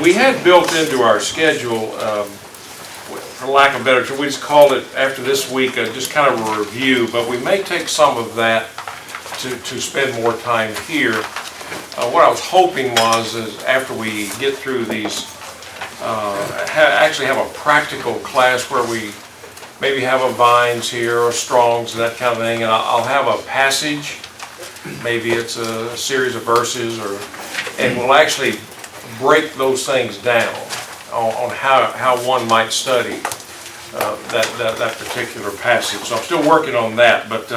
we had built into our schedule, for lack of a better term, we just called it after this week just kind of a review, but we may take some of that to spend more time here. What I was hoping is after we get through these, actually have a practical class where we maybe have a Vines here or Strongs and that kind of thing, and I'll have a passage, maybe it's a series of verses, and we'll actually break those things down on how one might study that particular passage. So I'm still working on that, but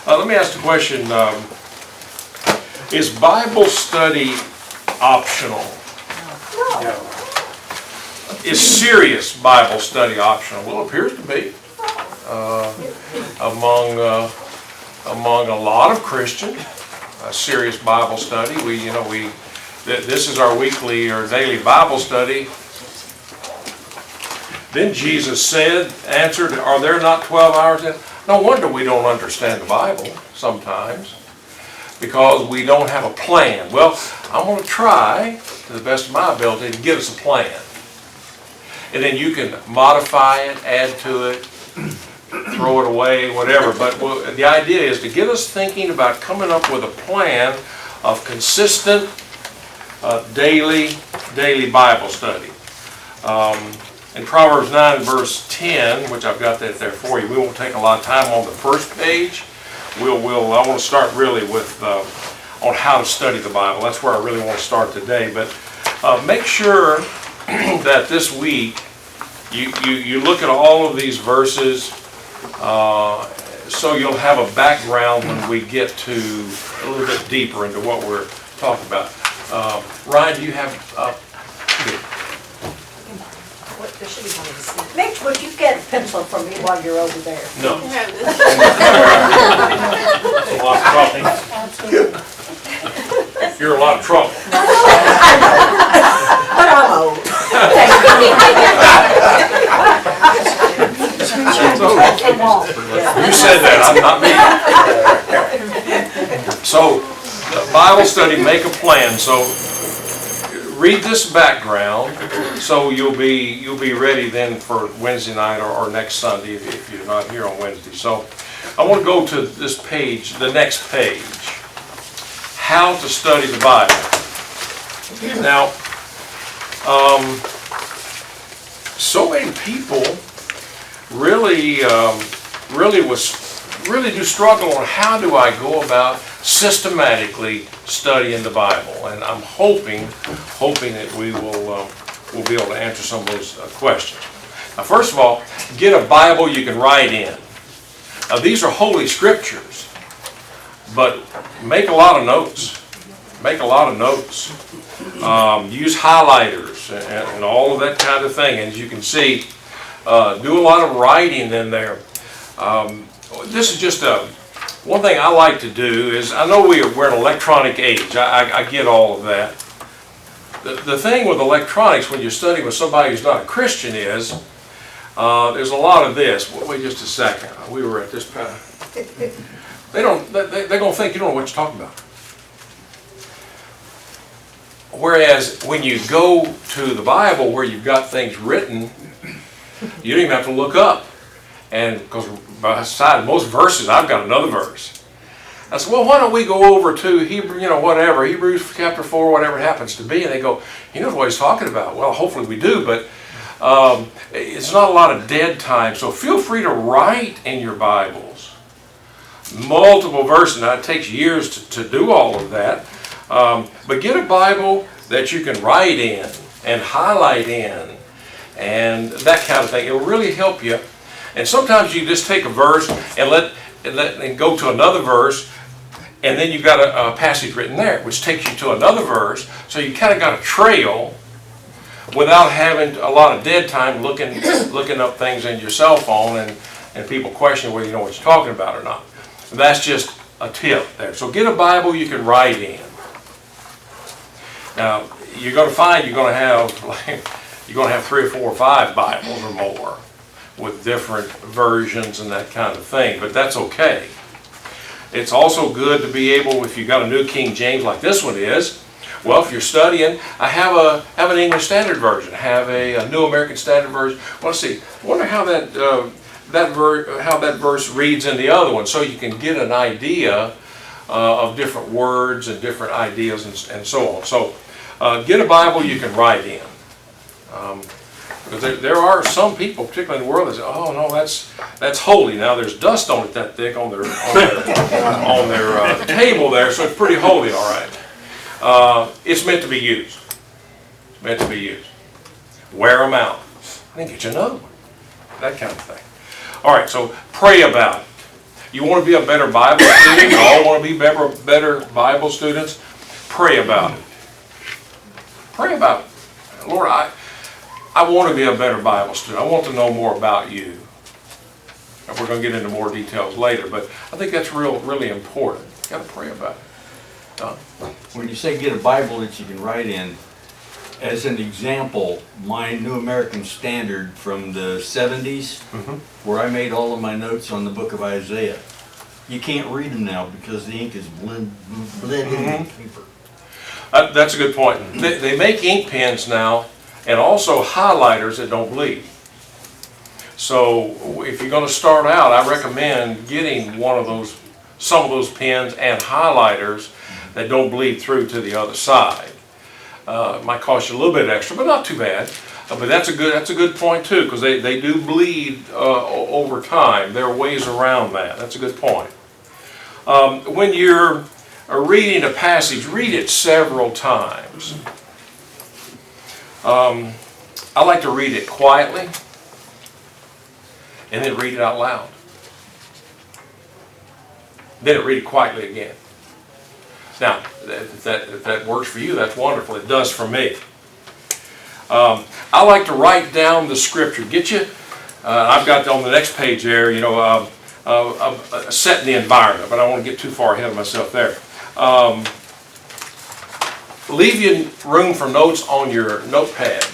let me ask the question, is Bible study optional? No. Is serious Bible study optional? Well, it appears to be among a lot of Christians. Serious Bible study. This is our weekly or daily Bible study. Then Jesus answered, "Are there not 12 hours in?" No wonder we don't understand the Bible sometimes, because we don't have a plan. Well, I'm going to try to the best of my ability to give us a plan. And then you can modify it, add to it, throw it away, whatever. But the idea is to get us thinking about coming up with a plan of consistent daily Bible study. In Proverbs 9 verse 10, which I've got that there for you, we won't take a lot of time on the first page. I want to start really with on how to study the Bible. That's where I really want to start today. But make sure that this week you look at all of these verses, so you'll have a background when we get to a little bit deeper into what we're talking about. Ryan, do you have? Mitch, would you get a pencil from me while you're over there? No. That's a lot of trouble. You're a lot of trouble. But I'm old. You said that, not me. So, the Bible study, make a plan. So, read this background, so you'll be ready then for Wednesday night or next Sunday if you're not here on Wednesday. So, I want to go to this page, the next page. How to study the Bible. Now, so many people really do struggle on how do I go about systematically studying the Bible, and I'm hoping that we'll be able to answer some of those questions. Now, first of all, get a Bible you can write in. Now, these are holy scriptures, but make a lot of notes. Make a lot of notes. Use highlighters and all of that kind of thing. And as you can see, do a lot of writing in there. This is just one thing I like to do is, I know we're an electronic age. I get all of that. The thing with electronics when you're studying with somebody who's not a Christian is, there's a lot of this. Wait just a second. We were at this part. They're going to think you don't know what you're talking about. Whereas when you go to the Bible where you've got things written, you don't even have to look up. And because beside most verses, I've got another verse. I said, well, why don't we go over to Hebrews chapter 4, whatever it happens to be. And they go, he knows what he's talking about. Well, hopefully we do, but it's not a lot of dead time. So feel free to write in your Bibles multiple verses. Now, it takes years to do all of that. But get a Bible that you can write in and highlight in and that kind of thing. It will really help you. And sometimes you just take a verse and go to another verse, and then you've got a passage written there, which takes you to another verse. So you kind of got a trail without having a lot of dead time looking up things in your cell phone and people question whether you know what you're talking about or not. And that's just a tip there. So get a Bible you can write in. Now you're going to find you're going to have 3 or 4 or 5 Bibles or more with different versions and that kind of thing, but that's okay. It's also good to be able, if you've got a New King James like this one is, Well, if you're studying, I have an English Standard Version, have a New American Standard Version. Well, let's see. I wonder how how that verse reads in the other one, so you can get an idea of different words and different ideas and so on. So get a Bible you can write in. Because there are some people, particularly in the world, that say, "Oh no, that's holy." Now there's dust on it that thick on their table there, so it's pretty holy, all right. It's meant to be used. It's meant to be used. Wear them out. And then get you another one. That kind of thing. All right, so pray about it. You want to be a better Bible student? You all want to be better Bible students? Pray about it. Pray about it. Lord, I want to be a better Bible student. I want to know more about you. And we're going to get into more details later, but I think that's really important. You've got to pray about it. Don? When you say get a Bible that you can write in, as an example, my New American Standard from the 70s, where I made all of my notes on the book of Isaiah, you can't read them now because the ink is blended in paper. That's a good point. They make ink pens now, and also highlighters that don't bleed. So if you're going to start out, I recommend getting some of those pens and highlighters that don't bleed through to the other side. It might cost you a little bit extra, but not too bad. But that's a good point too, because they do bleed over time. There are ways around that. That's a good point. When you're reading a passage, read it several times. I like to read it quietly and then read it out loud. Then read it quietly again. Now, if that works for you, that's wonderful. It does for me. I like to write down the scripture. I've got on the next page there, setting the environment, but I don't want to get too far ahead of myself there. Leave you room for notes on your notepad.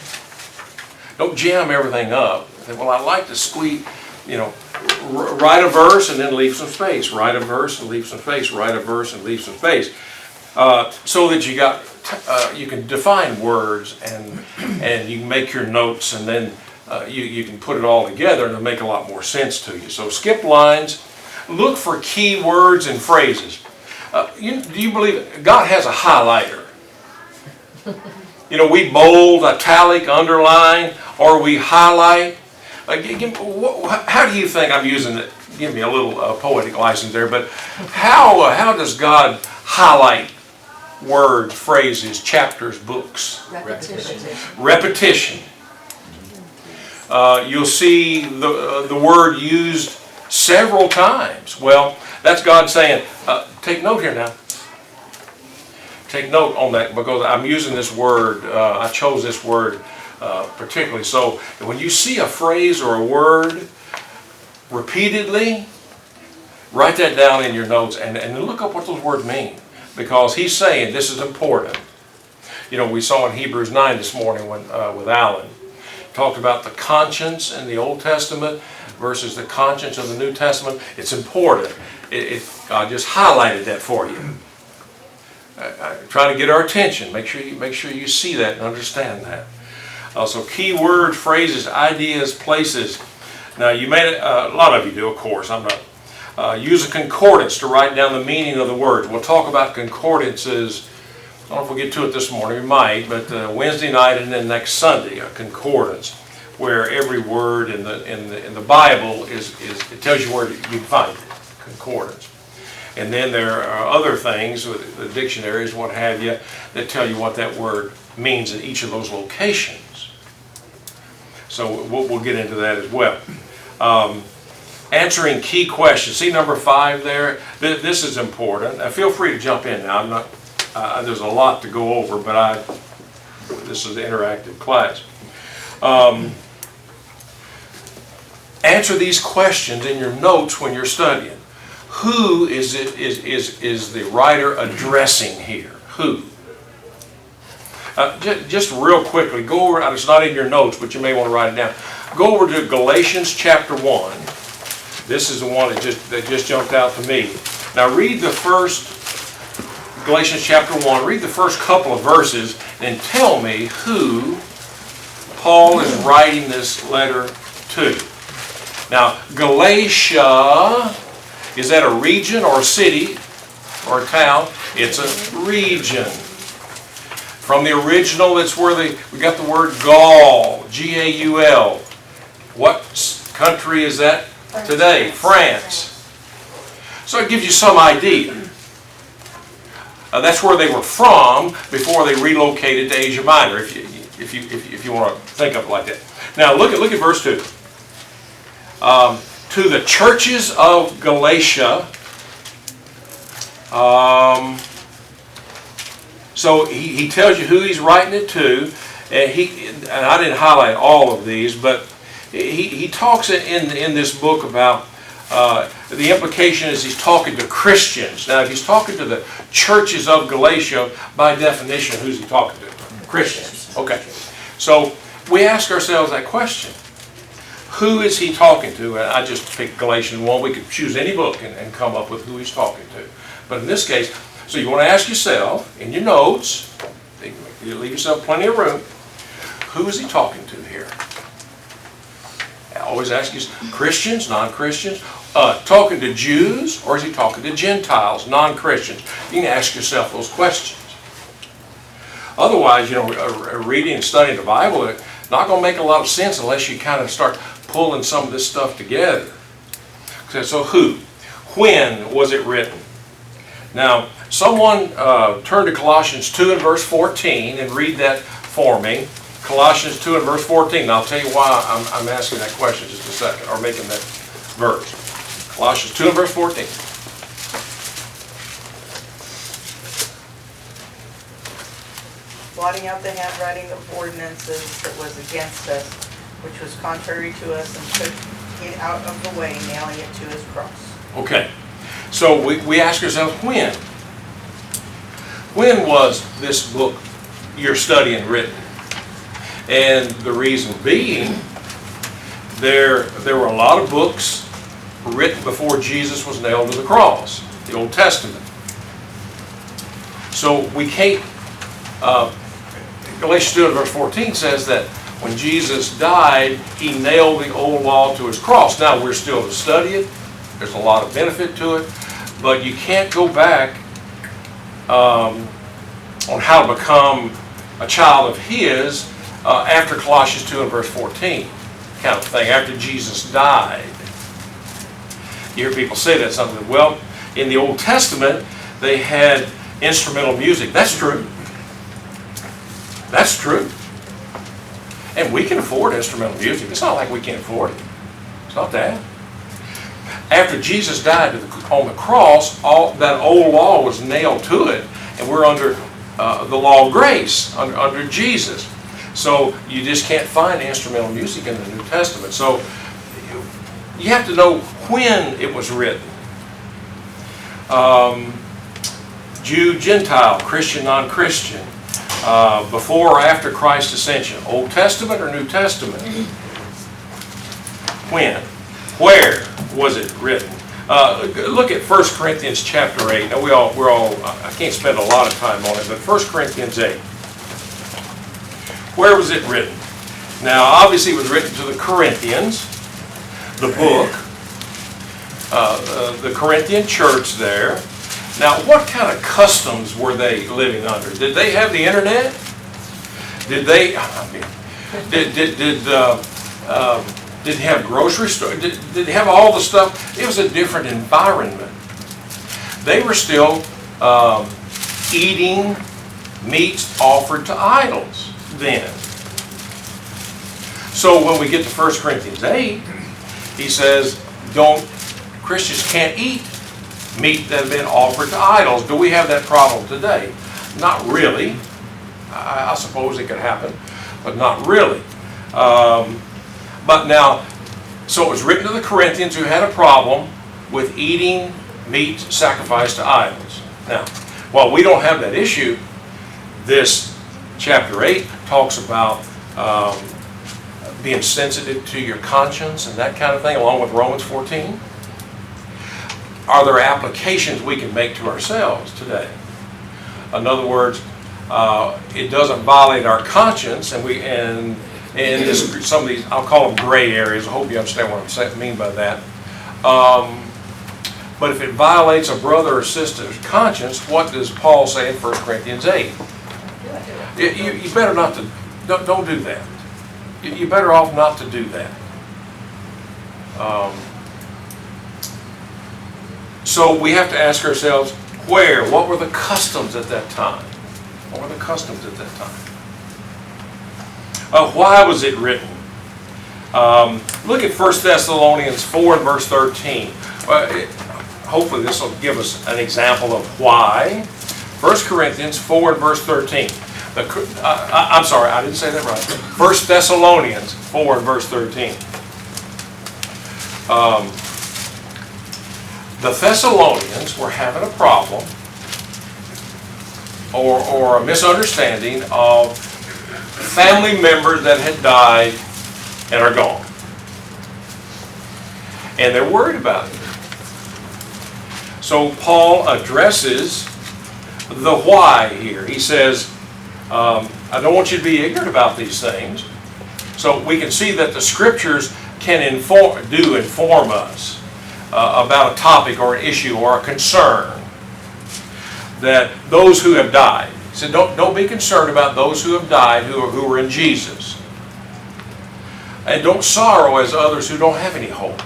Don't jam everything up. Well, I like to squeeze, write a verse and then leave some space. Write a verse and leave some space. Write a verse and leave some space. So that you can define words and you can make your notes, and then you can put it all together and it'll make a lot more sense to you. So skip lines. Look for key words and phrases. Do you believe it? God has a highlighter? We bold, italic, underline, or we highlight. How do you think I'm using it? Give me a little poetic license there, but how does God highlight words, phrases, chapters, books? Repetition. You'll see the word used several times. Well, that's God saying, take note here now. Take note on that, because I'm using this word, I chose this word particularly. So when you see a phrase or a word repeatedly, write that down in your notes and look up what those words mean, because he's saying this is important. We saw in Hebrews 9 this morning with Alan, talked about the conscience in the Old Testament versus the conscience of the New Testament. It's important. God just highlighted that for you. Trying to get our attention. Make sure you see that and understand that. Also, key words, phrases, ideas, places. Now, you may a lot of you do, of course. I'm not. Use a concordance to write down the meaning of the words. We'll talk about concordances. I don't know if we'll get to it this morning. We might, but Wednesday night and then next Sunday, a concordance, where every word in the Bible it tells you where you can find it. Concordance. And then there are other things, with the dictionaries, what have you, that tell you what that word means in each of those locations. So we'll get into that as well. Answering key questions. See number 5 there? This is important. Now feel free to jump in now. I'm not. There's a lot to go over, but this is an interactive class. Answer these questions in your notes when you're studying. Who is the writer addressing here? Who? Just real quickly, go over. It's not in your notes, but you may want to write it down. Go over to Galatians chapter 1. This is the one that just jumped out to me. Now read the first Galatians chapter 1, read the first couple of verses and tell me who Paul is writing this letter to. Now, Galatia, is that a region or a city or a town? It's a region. From the original, that's where we got the word Gaul, G-A-U-L. What country is that today? France. So it gives you some idea. That's where they were from before they relocated to Asia Minor, if you want to think of it like that. Now look at verse 2. To the churches of Galatia. So he tells you who he's writing it to, and I didn't highlight all of these, but he talks in this book about the implication is he's talking to Christians. Now, if he's talking to the churches of Galatia, by definition, who's he talking to? Christians. Okay. So we ask ourselves that question. Who is he talking to? And I just picked Galatians 1. We could choose any book and come up with who he's talking to. But in this case, so you want to ask yourself, in your notes, you leave yourself plenty of room, who is he talking to here? I always ask you, Christians, non-Christians, talking to Jews, or is he talking to Gentiles, non-Christians? You can ask yourself those questions. Otherwise, reading and studying the Bible, it's not going to make a lot of sense unless you kind of start pulling some of this stuff together. So who? When was it written? Now, someone turn to Colossians 2 and verse 14 and read that for me. Colossians 2 and verse 14. And I'll tell you why I'm asking that question in just a second, or making that verse. Colossians 2 and verse 14. Blotting out the handwriting of ordinances that was against us, which was contrary to us, and took it out of the way, nailing it to his cross. Okay. So we ask ourselves, when? When was this book you're studying written? And the reason being, there were a lot of books written before Jesus was nailed to the cross, the Old Testament. So we can't, Galatians 2 verse 14 says that when Jesus died, he nailed the old law to his cross. Now we're still to study it. There's a lot of benefit to it. But you can't go back on how to become a child of his after Colossians 2 and verse 14 kind of thing, after Jesus died. You hear people say that something. Well, in the Old Testament, they had instrumental music. That's true. That's true. And we can afford instrumental music. It's not like we can't afford it. It's not that. After Jesus died on the cross, all that old law was nailed to it, and we're under the law of grace, under Jesus. So you just can't find instrumental music in the New Testament. So you have to know when it was written. Jew, Gentile, Christian, non-Christian, before or after Christ's ascension, Old Testament or New Testament? When? Where was it written? Look at 1 Corinthians chapter 8. Now I can't spend a lot of time on it, but 1 Corinthians 8. Where was it written? Now, obviously it was written to the Corinthians, the book, the Corinthian church there. Now, what kind of customs were they living under? Did they have the internet? Did they have grocery stores? Did they have all the stuff? It was a different environment. They were still eating meats offered to idols then. So when we get to 1 Corinthians 8, he says, Christians can't eat meat that has been offered to idols. Do we have that problem today? Not really. I suppose it could happen, but not really. But now, so it was written to the Corinthians who had a problem with eating meat sacrificed to idols. Now, while we don't have that issue, this chapter 8 talks about being sensitive to your conscience and that kind of thing, along with Romans 14. Are there applications we can make to ourselves today? In other words, it doesn't violate our conscience, and this, some of these, I'll call them gray areas. I hope you understand what I mean by that. But if it violates a brother or sister's conscience, what does Paul say in 1 Corinthians 8? You better not to, don't do that. You're better off not to do that. So we have to ask ourselves, what were the customs at that time? What were the customs at that time? Why was it written? Look at 1 Thessalonians 4 and verse 13. Hopefully this will give us an example of why. 1 Corinthians 4 and verse 13. I'm sorry, I didn't say that right. 1 Thessalonians 4 and verse 13. The Thessalonians were having a problem or a misunderstanding of family members that had died and are gone. And they're worried about it. So Paul addresses the why here. He says, I don't want you to be ignorant about these things. So we can see that the scriptures can inform us about a topic or an issue or a concern. That those who have died. He said, don't be concerned about those who have died who are in Jesus. And don't sorrow as others who don't have any hope.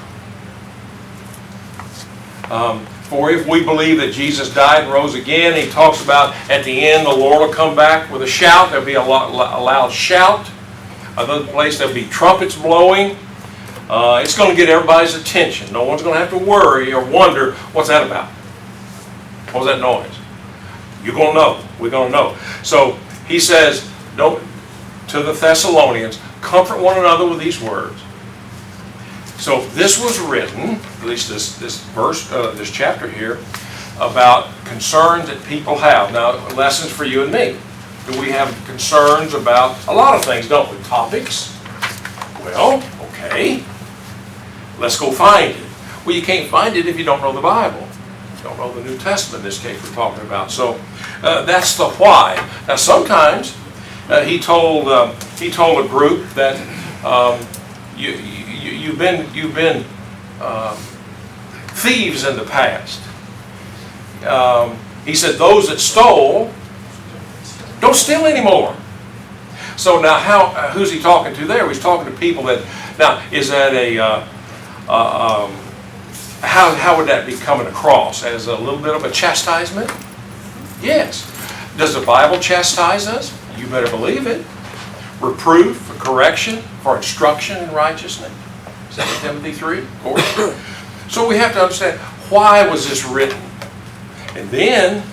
For if we believe that Jesus died and rose again, he talks about at the end the Lord will come back with a shout. There'll be a loud shout. Another place there'll be trumpets blowing. It's going to get everybody's attention. No one's going to have to worry or wonder, what's that about? What's that noise? You're going to know. We're going to know. So he says, to the Thessalonians, comfort one another with these words. So this was written, at least this verse, this chapter here, about concerns that people have. Now, lessons for you and me. Do we have concerns about a lot of things, don't we? Topics? Well, okay. Let's go find it. Well, you can't find it if you don't know the Bible. You don't know the New Testament, in this case we're talking about. So that's the why. Now, sometimes he told a group that you've been thieves in the past. He said those that stole don't steal anymore. So now, who's he talking to there? He's talking to people that. Now, is that how would that be coming across? As a little bit of a chastisement? Yes. Does the Bible chastise us? You better believe it. Reproof, for correction, for instruction in righteousness. 2 Timothy 3, of course. So we have to understand, why was this written? And then,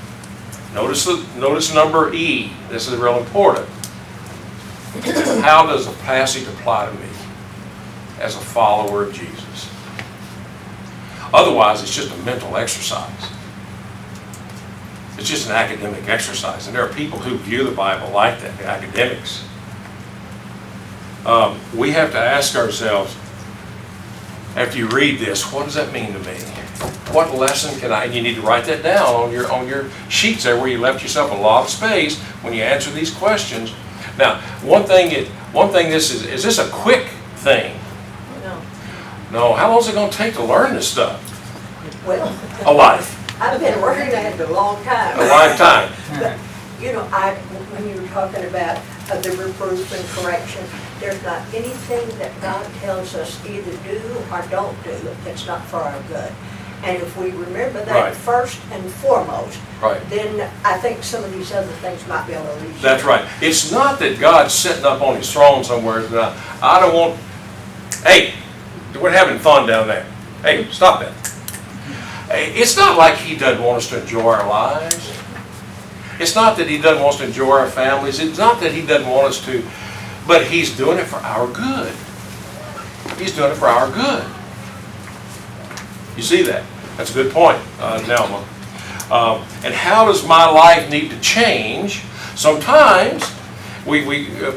notice number E. This is real important. How does the passage apply to me as a follower of Jesus? Otherwise, it's just a mental exercise. It's just an academic exercise. And there are people who view the Bible like that, the academics. We have to ask ourselves, after you read this, what does that mean to me? What lesson can I, and you need to write that down on your sheets there where you left yourself a lot of space when you answer these questions. Now, one thing this is this a quick thing? No, how long is it going to take to learn this stuff? Well, A life. I've been working at it a long time. A lifetime. But, when you were talking about the reproof and correction, there's not anything that God tells us either do or don't do that's not for our good. And if we remember that Right. first and foremost, Right. then I think some of these other things might be a little easier. That's right. It's not that God's sitting up on his throne somewhere. I don't want, hey, we're having fun down there. Hey, stop that. It's not like he doesn't want us to enjoy our lives. It's not that he doesn't want us to enjoy our families. It's not that he doesn't want us to, but he's doing it for our good. He's doing it for our good. You see that? That's a good point, Nelma. And how does my life need to change? Sometimes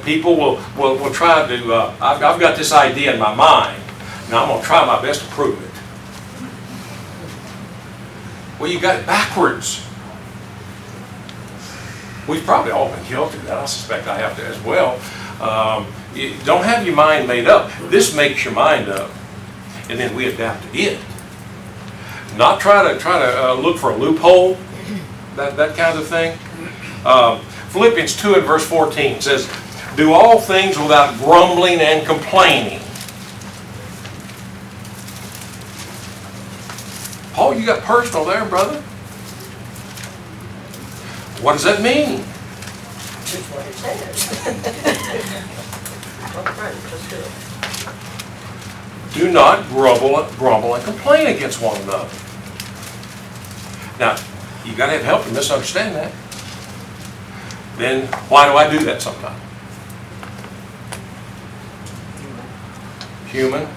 people will try to, I've got this idea in my mind. Now I'm going to try my best to prove it. Well, you got it backwards. We've probably all been guilty of that. I suspect I have to as well. Don't have your mind made up. This makes your mind up, and then we adapt to it. Not try to look for a loophole, that kind of thing. Philippians 2 and verse 14 says, "Do all things without grumbling and complaining." Paul, you got personal there, brother. What does that mean? That's what it says. Well, right, just do it. Do not grumble and complain against one another. Now, you got to have help to misunderstand that. Then why do I do that sometimes? Human.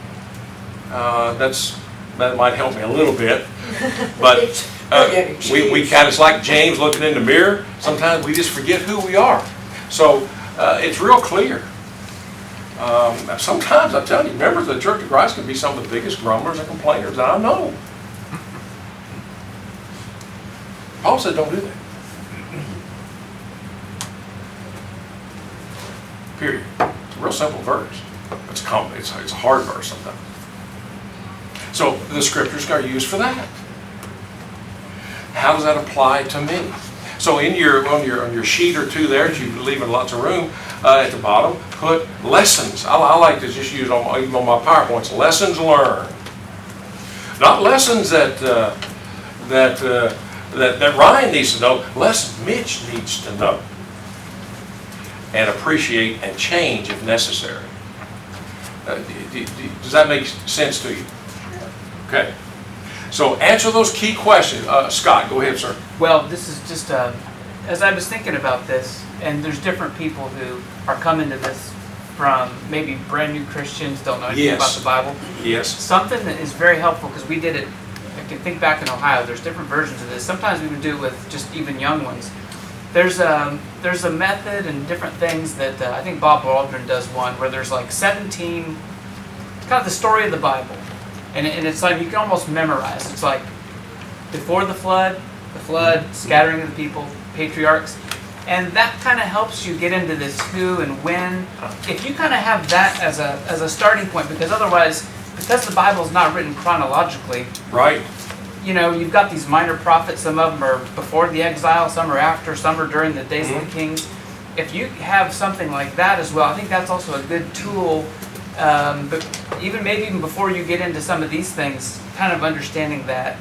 That might help me a little bit, but we kind of, it's like James looking in the mirror. Sometimes we just forget who we are. So it's real clear. Sometimes I'm telling you, members of the Church of Christ can be some of the biggest grumblers and complainers that I know. Paul said, don't do that. Period. It's a real simple verse. It's a hard verse sometimes. So the scriptures are used for that. How does that apply to me? So on your sheet or two there, that you're leaving lots of room, at the bottom, put lessons. I like to just use even on my PowerPoints, lessons learned. Not lessons that Ryan needs to know, lessons Mitch needs to know. And appreciate and change if necessary. Does that make sense to you? Okay. So answer those key questions. Scott, go ahead, sir. Well, this is just, as I was thinking about this, and there's different people who are coming to this from maybe brand new Christians, don't know anything about the Bible. Yes. Something that is very helpful, because we did it, I can think back in Ohio, there's different versions of this. Sometimes we would do it with just even young ones. There's a method and different things that I think Bob Waldron does one, where there's like 17, kind of the story of the Bible. And it's like, you can almost memorize. It's like, before the flood, scattering of the people, patriarchs. And that kind of helps you get into this who and when. If you kind of have that as a starting point, because otherwise, because the Bible is not written chronologically. Right. You know, you've got these minor prophets, some of them are before the exile, some are after, some are during the days of the kings. If you have something like that as well, I think that's also a good tool. But maybe even before you get into some of these things, kind of understanding that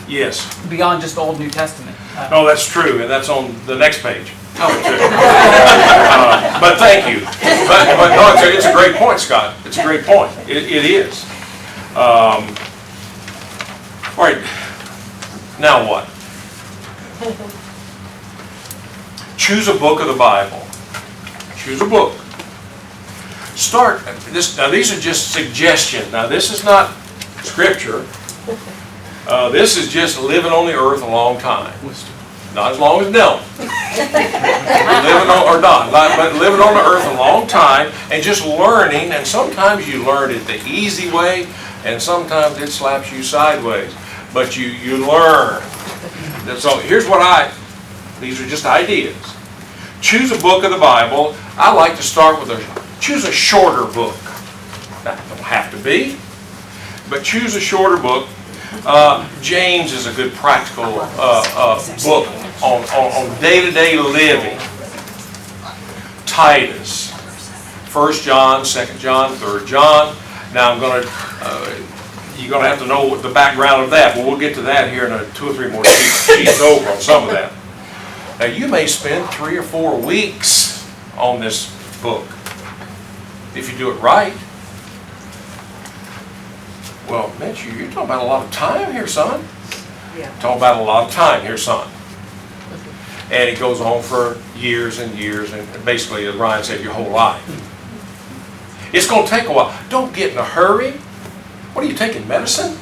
yes. beyond just Old New Testament. No, that's true, and that's on the next page. But thank you. But no, it's a great point, Scott. It's a great point. It is. All right. Now what? Choose a book of the Bible. Choose a book. Start this. Now these are just suggestions. Now this is not scripture. This is just living on the earth a long time. Not as long as Dylan. Living on the earth a long time and just learning. And sometimes you learn it the easy way, and sometimes it slaps you sideways. But you learn. So here's these are just ideas. Choose a book of the Bible. I like to start with choose a shorter book. That don't have to be, but choose a shorter book. James is a good practical book on day-to-day living. Titus, 1 John, 2 John, 3 John. Now you're going to have to know the background of that, but we'll get to that here in 2 or 3 more sheets over on some of that. Now you may spend 3 or 4 weeks on this book if you do it right. Well, Mitch, you're talking about a lot of time here, son. Yeah. Talking about a lot of time here, son. And it goes on for years and years, and basically, as Ryan said, your whole life. It's going to take a while. Don't get in a hurry. What are you taking, medicine?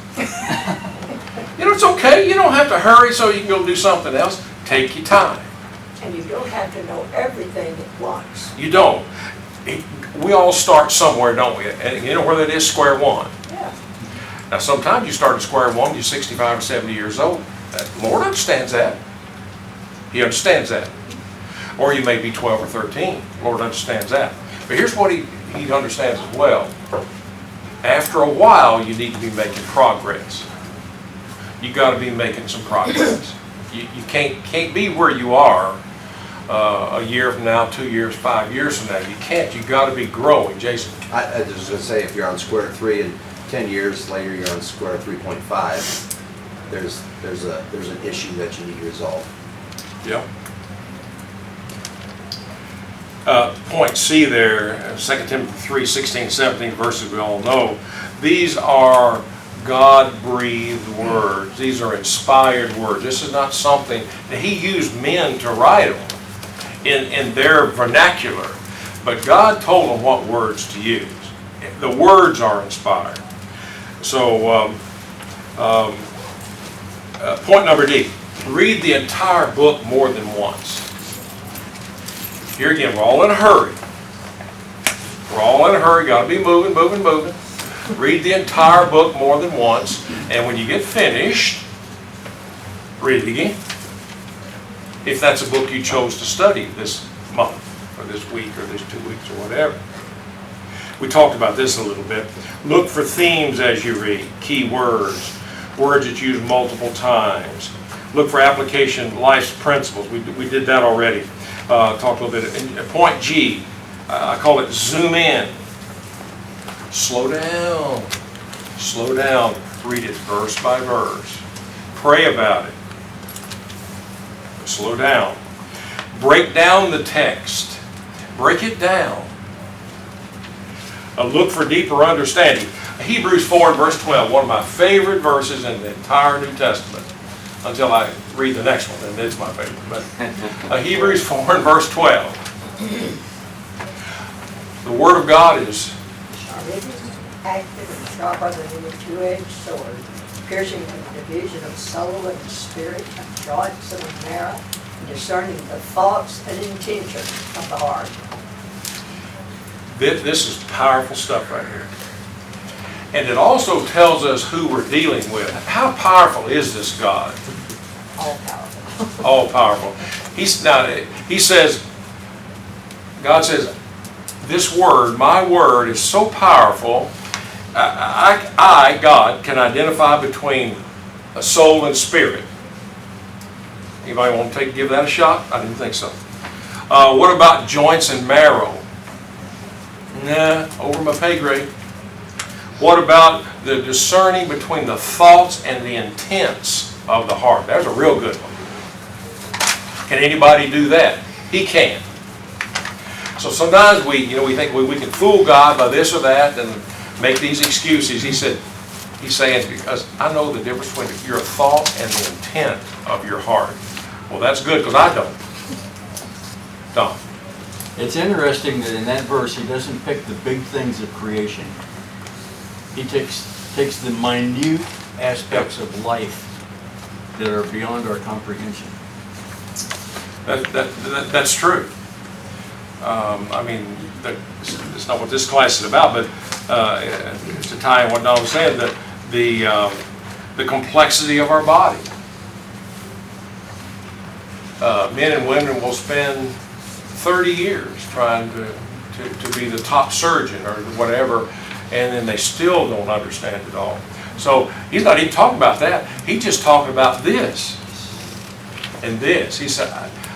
It's okay. You don't have to hurry so you can go do something else. Take your time. And you don't have to know everything at once. You don't. We all start somewhere, don't we? And you know where that is? Square one. Yeah. Now, sometimes you start at square one, you're 65 or 70 years old. The Lord understands that. He understands that. Or you may be 12 or 13. The Lord understands that. But here's what he understands as well. After a while, you need to be making progress. You got to be making some progress. You can't be where you are a year from now, 2 years, 5 years from now. You can't. You got to be growing, Jason. I was going to say, if you're on square root 3 and 10 years later you're on square root 3.5, there's an issue that you need to resolve. Yep. Point C there, 2 Timothy 3, 16, 17 verses we all know. These are God-breathed words. These are inspired words. This is not something that He used men to write them in their vernacular. But God told them what words to use. The words are inspired. So, point number D. Read the entire book more than once. Here again, we're all in a hurry. We're all in a hurry. Got to be moving. Read the entire book more than once. And when you get finished, read it again. If that's a book you chose to study this month, or this week, or this 2 weeks, or whatever. We talked about this a little bit. Look for themes as you read. Key words. Words that you use multiple times. Look for application, life's principles. We did that already. Talked a little bit. And point G, I call it zoom in. Slow down. Slow down. Read it verse by verse. Pray about it. Slow down. Break down the text. Break it down. Look for deeper understanding. Hebrews 4 and verse 12, one of my favorite verses in the entire New Testament. Until I read the next one, and it's my favorite. But Hebrews 4 and verse 12. The Word of God is active and sharper than any two-edged sword, piercing to the division of soul and spirit, of joints and marrow, and discerning the thoughts and intentions of the heart. This is powerful stuff right here. And it also tells us who we're dealing with. How powerful is this God? All powerful. All powerful. He says, God says, this word, my word, is so powerful, I, God, can identify between a soul and spirit. Anybody want to give that a shot? I didn't think so. What about joints and marrow? Nah, over my pay grade. What about the discerning between the thoughts and the intents of the heart? That's a real good one. Can anybody do that? He can. So sometimes we think we can fool God by this or that and make these excuses. He's saying, because I know the difference between your thought and the intent of your heart. Well, that's good, because I don't. Don't. It's interesting that in that verse he doesn't pick the big things of creation. He takes the minute aspects of life that are beyond our comprehension. That's true. I mean, it's not what this class is about, but to tie in what Don was saying, that the complexity of our body. Men and women will spend 30 years trying to be the top surgeon or whatever, and then they still don't understand it all. So he's not even talking about that. He's just talking about this and this. He said,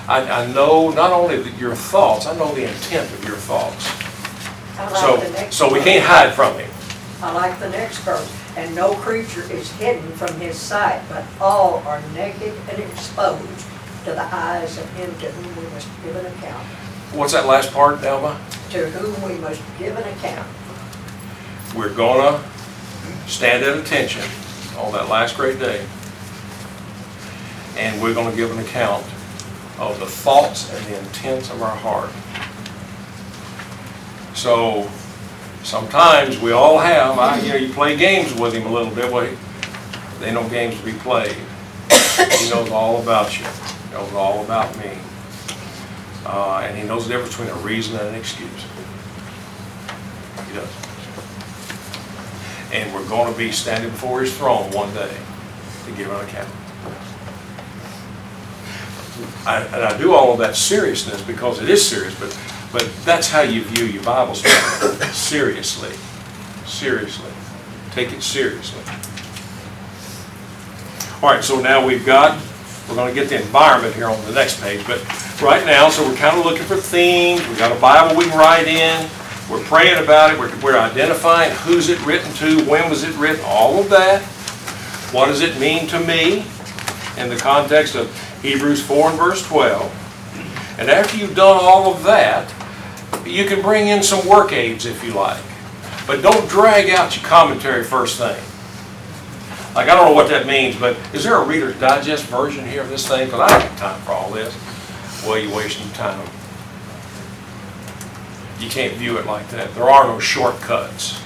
I know not only your thoughts, I know the intent of your thoughts. So we can't hide from him. I like the next verse. And no creature is hidden from his sight, but all are naked and exposed to the eyes of him to whom we must give an account. What's that last part, Elma? To whom we must give an account. We're going to stand at attention on that last great day, and we're going to give an account of the thoughts and the intents of our heart. So sometimes we all have, you play games with him a little bit. Well, they know games to be played. He knows all about you. He knows all about me. And he knows the difference between a reason and an excuse. He does. And we're going to be standing before his throne one day to give an account. And I do all of that seriousness because it is serious, but that's how you view your Bible study. Seriously. Seriously. Take it seriously. All right, so now we're going to get the environment here on the next page, but right now, so we're kind of looking for themes. We've got a Bible we can write in. We're praying about it. We're identifying who's it written to, when was it written, all of that. What does it mean to me in the context of Hebrews 4 and verse 12. And after you've done all of that, you can bring in some work aids if you like. But don't drag out your commentary first thing. Like, I don't know what that means, but is there a Reader's Digest version here of this thing? Because I don't have time for all this. Well, you're wasting time. You can't view it like that. There are no shortcuts.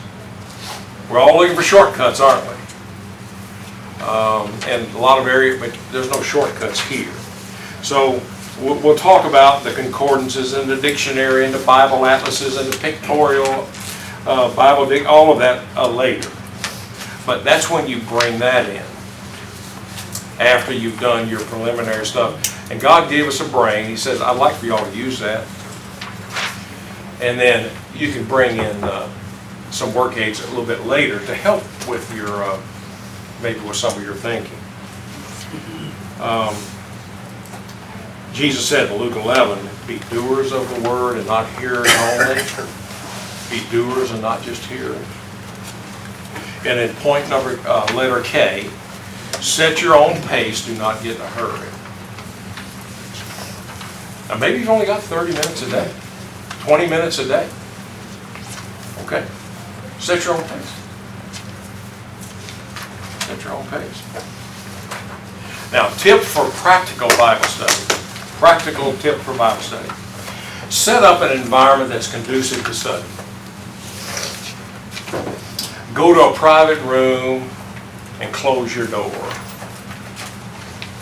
We're all looking for shortcuts, aren't we? And a lot of areas, but there's no shortcuts here. So we'll talk about the concordances and the dictionary and the Bible atlases and the pictorial Bible, all of that later. But that's when you bring that in, after you've done your preliminary stuff. And God gave us a brain. He says, I'd like for y'all to use that. And then you can bring in some work aids a little bit later to help with your, maybe with some of your thinking. Jesus said in Luke 11, be doers of the word and not hearers only. Be doers and not just hearers. And in point number, letter K, set your own pace, do not get in a hurry. Now maybe you've only got 30 minutes a day, 20 minutes a day. Okay, set your own pace. Set your own pace. Now, tip for practical Bible study. Practical tip for Bible study. Set up an environment that's conducive to study. Go to a private room and close your door.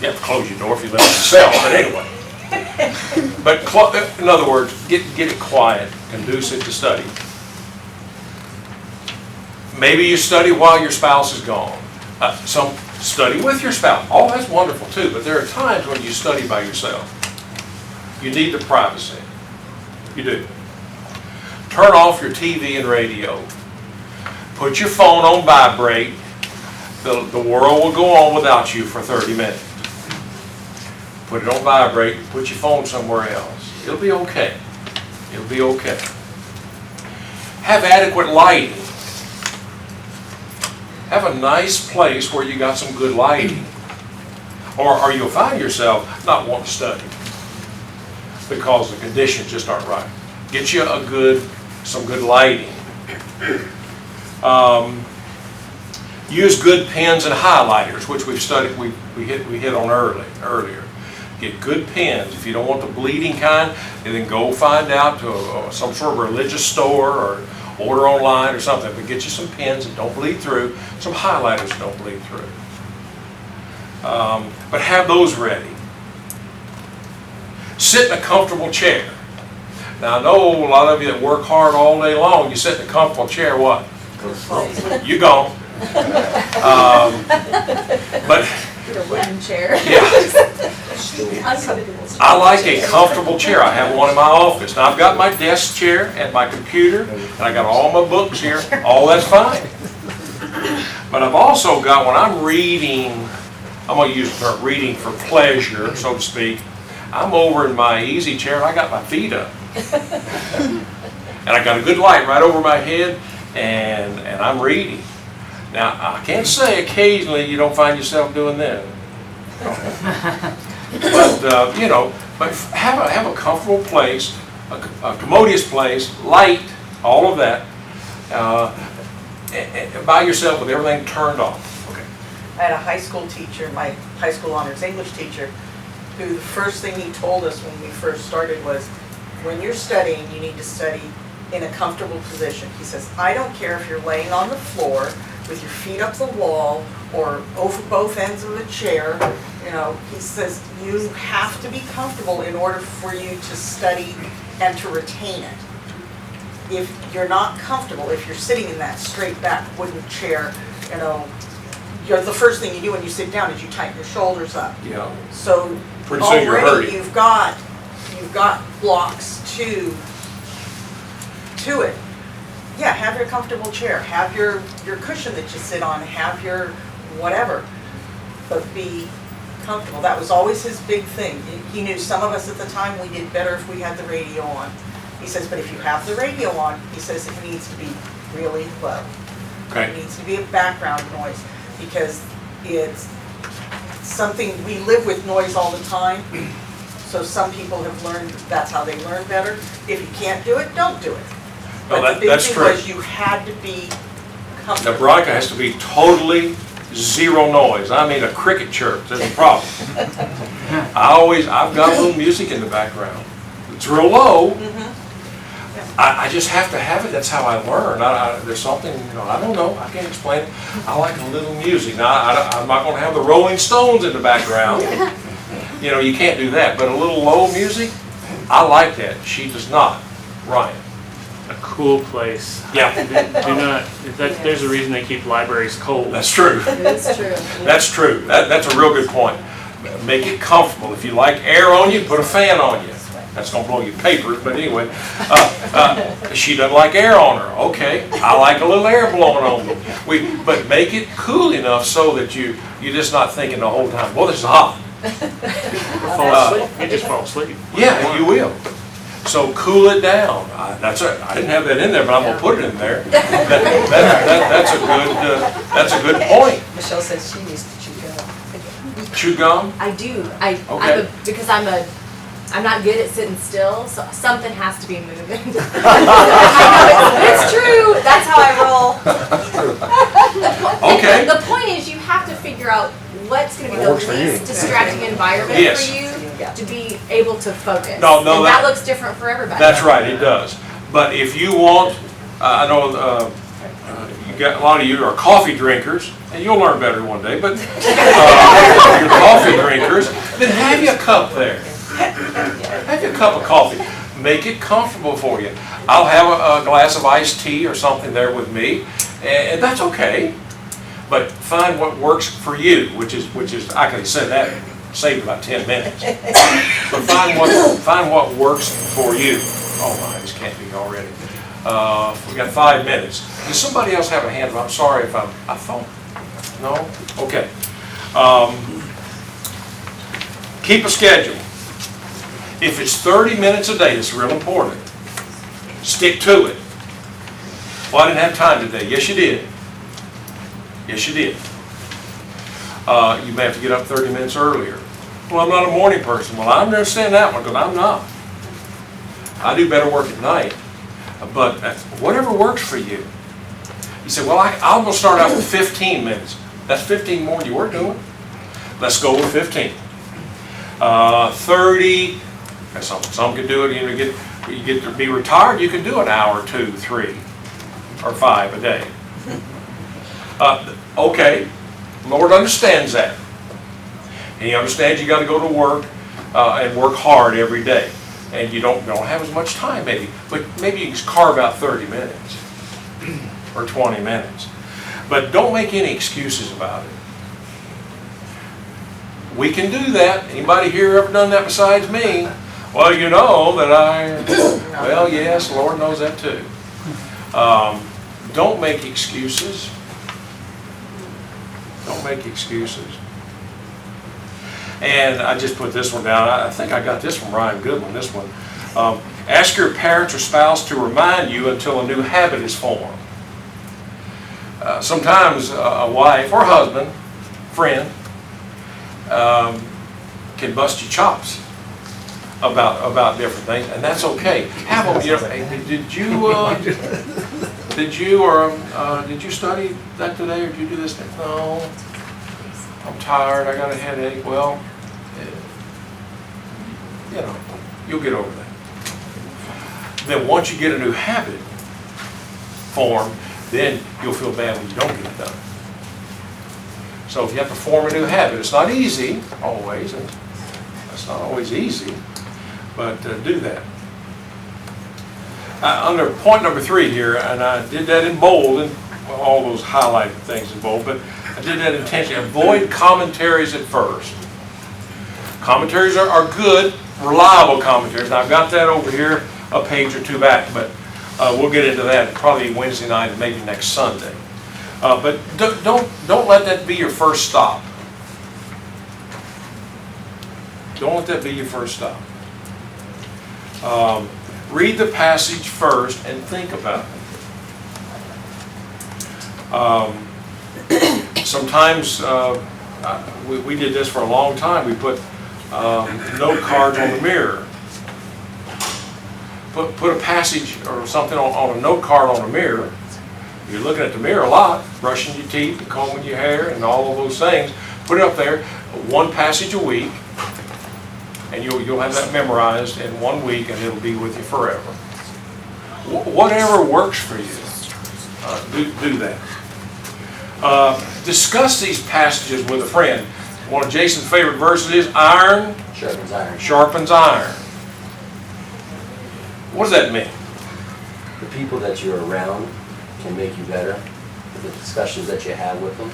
You have to close your door if you live in yourself, but anyway. But in other words, get it quiet, conducive to study. Maybe you study while your spouse is gone. Some study with your spouse. Oh, that's wonderful too, but there are times when you study by yourself. You need the privacy. You do. Turn off your TV and radio. Put your phone on vibrate. The world will go on without you for 30 minutes. Put it on vibrate. Put your phone somewhere else. It'll be okay. It'll be okay. Have adequate lighting. Have a nice place where you got some good lighting. Or you'll find yourself not wanting to study because the conditions just aren't right. Get you some good lighting. Use good pens and highlighters, which we've studied. We hit on earlier. Get good pens. If you don't want the bleeding kind, then go find out to some sort of religious store or order online or something. But get you some pens that don't bleed through, some highlighters that don't bleed through. But have those ready. Sit in a comfortable chair. Now I know a lot of you that work hard all day long, you sit in a comfortable chair, what? You gone. But Get a wooden chair. yeah. I like a comfortable chair. I have one in my office. Now I've got my desk chair and my computer, and I got all my books here. All that's fine. But I've also got, when I'm reading, I'm going to use the term reading for pleasure, so to speak. I'm over in my easy chair and I got my feet up. And I got a good light right over my head, and I'm reading. Now, I can't say occasionally you don't find yourself doing that. But have a comfortable place, a commodious place, light, all of that, by yourself with everything turned off. Okay. I had a high school teacher, my high school honors English teacher, who the first thing he told us when we first started was, when you're studying, you need to study in a comfortable position. He says, I don't care if you're laying on the floor with your feet up the wall or over both ends of a chair. He says, you have to be comfortable in order for you to study and to retain it. If you're not comfortable, if you're sitting in that straight back wooden chair, the first thing you do when you sit down is you tighten your shoulders up. Yeah. So Pretty soon you're already hurting. you've got blocks to it. Yeah, have your comfortable chair, have your cushion that you sit on, have your whatever, but be comfortable. That was always his big thing. He knew some of us at the time, we did better if we had the radio on. He says, but if you have the radio on, he says it needs to be really low. Okay. It needs to be a background noise, because it's something, we live with noise all the time. So some people have learned, that's how they learn better. If you can't do it, don't do it. No, But the big that's thing true. was you had to be The comfortable. Veronica has to be totally zero noise. I mean, a cricket chirp, there's a problem. I've got a little music in the background. It's real low. I just have to have it, that's how I learn. There's something, I don't know, I can't explain it. I like a little music. Now, I'm not gonna have the Rolling Stones in the background. You can't do that, but a little low music, I like that. She does not. Ryan? A cool place. Yeah. Do not, there's a reason they keep libraries cold. That's true. That's true. That's true. That's a real good point. Make it comfortable. If you like air on you, put a fan on you. That's gonna blow your papers, but anyway. She doesn't like air on her. Okay, I like a little air blowing on me. But make it cool enough so that you're just not thinking the whole time, well, this is hot. Fall asleep. You just fall asleep. Yeah, you will. So cool it down. I didn't have that in there, but I'm gonna put it in there. That's a good point. Michelle says she needs to chew gum. Chew gum? I do. Okay. Because I'm not good at sitting still, so something has to be moving. I know it's true. That's how I roll. Okay. The point is, you have to figure out what's going to be the What works for you. least distracting environment Yes. for you to be able to focus. No, and that- that looks different for everybody. That's right, it does. But if you want, I know you got a lot of you are coffee drinkers, and you'll learn better one day. But you're coffee drinkers, then have you a cup there. Have you a cup of coffee. Make it comfortable for you. I'll have a glass of iced tea or something there with me, and that's okay. But find what works for you, which is I could have said that, saved about 10 minutes. But find what works for you. Oh my, this can't be already. We got 5 minutes. Does somebody else have a hand? I'm sorry if I thought. No? Okay. Keep a schedule. If it's 30 minutes a day, it's real important. Stick to it. Well, I didn't have time today. Yes, you did. Yes, you did. You may have to get up 30 minutes earlier. Well, I'm not a morning person. Well, I understand that one, because I'm not. I do better work at night. But whatever works for you. You say, well, I'm going to start out with 15 minutes. That's 15 more than you were doing. Let's go with 15. 30. Some can do it. You get to be retired. You can do an hour, 2, 3, or 5 a day. Okay, Lord understands that. He understands you got to go to work and work hard every day, and you don't have as much time maybe. But maybe you can carve out 30 minutes or 20 minutes. But don't make any excuses about it. We can do that. Anybody here ever done that besides me? Well, you know that well, yes, Lord knows that too. Don't make excuses. Don't make excuses. And I just put this one down. I think I got this from Ryan Goodwin, this one. Ask your parents or spouse to remind you until a new habit is formed. Sometimes a wife or husband, friend, can bust your chops about different things, and that's okay. Have them. Hey, did you study that today, or did you do this? No, I'm tired. I got a headache. Well, you'll get over that. Then once you get a new habit formed, then you'll feel bad when you don't get it done. So if you have to form a new habit, it's not easy always, and it's not always easy, but do that. Under point number 3 here, and I did that in bold, and all those highlighted things in bold, but I did that intentionally. Avoid commentaries at first. Commentaries are good, reliable commentaries. Now, I've got that over here a page or two back, but we'll get into that probably Wednesday night and maybe next Sunday. But don't let that be your first stop. Don't let that be your first stop. Read the passage first and think about it. Sometimes we did this for a long time. We put note cards on the mirror. Put a passage or something on a note card on the mirror. You're looking at the mirror a lot, brushing your teeth and combing your hair and all of those things. Put it up there, one passage a week, and you'll have that memorized in 1 week, and it'll be with you forever. Whatever works for you, do that. Discuss these passages with a friend. One of Jason's favorite verses is, iron Sharpens iron. sharpens iron. What does that mean? The people that you're around can make you better. The discussions that you have with them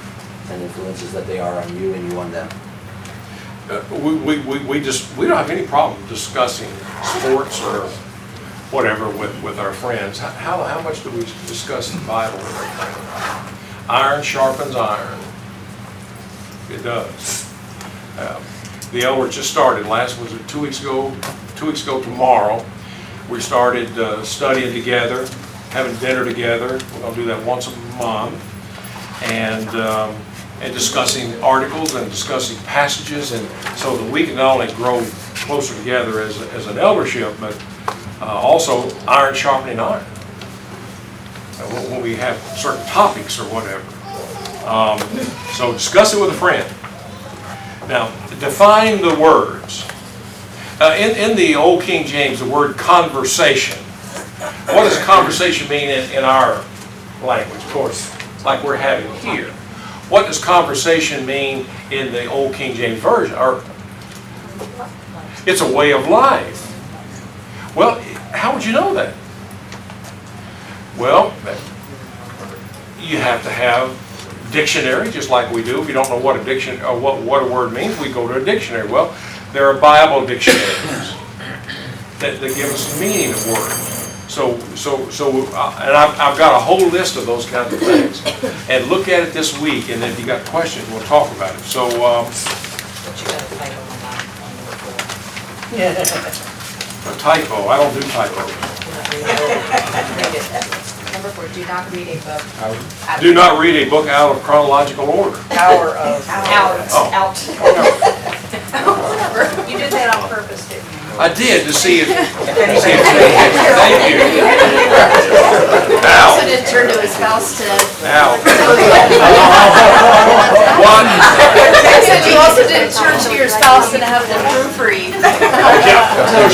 and influences that they are on you and you on them. We don't have any problem discussing sports or whatever with our friends. How much do we discuss the Bible with our friends? Iron sharpens iron. It does. The elders just started. Was it 2 weeks ago? 2 weeks ago tomorrow. We started studying together, having dinner together. We're going to do that once a month, and discussing articles and discussing passages, and so that we can not only grow closer together as an eldership, but also iron sharpening iron. When we have certain topics or whatever. So discuss it with a friend. Now, define the words. In the Old King James, the word conversation. What does conversation mean in our language? Of course, like we're having here. What does conversation mean in the Old King James Version? It's a way of life. Well, how would you know that? Well, you have to have dictionary, just like we do. If you don't know what a dictionary or what a word means, we go to a dictionary. Well, there are Bible dictionaries that give us the meaning of words. And I've got a whole list of those kinds of things. And look at it this week, and if you got questions, we'll talk about it. So, But you got a title on that. a typo. I don't do typos. Read it. Number 4, do not read a book. Do not read a book out of chronological order. Hour of. Oh. Whatever. You did that on purpose, didn't you? I did, to see if. anybody- Thank you. He Ow. also didn't turn to his spouse to. Ow. What? I said you also didn't turn to your spouse and have them proofread. Yeah.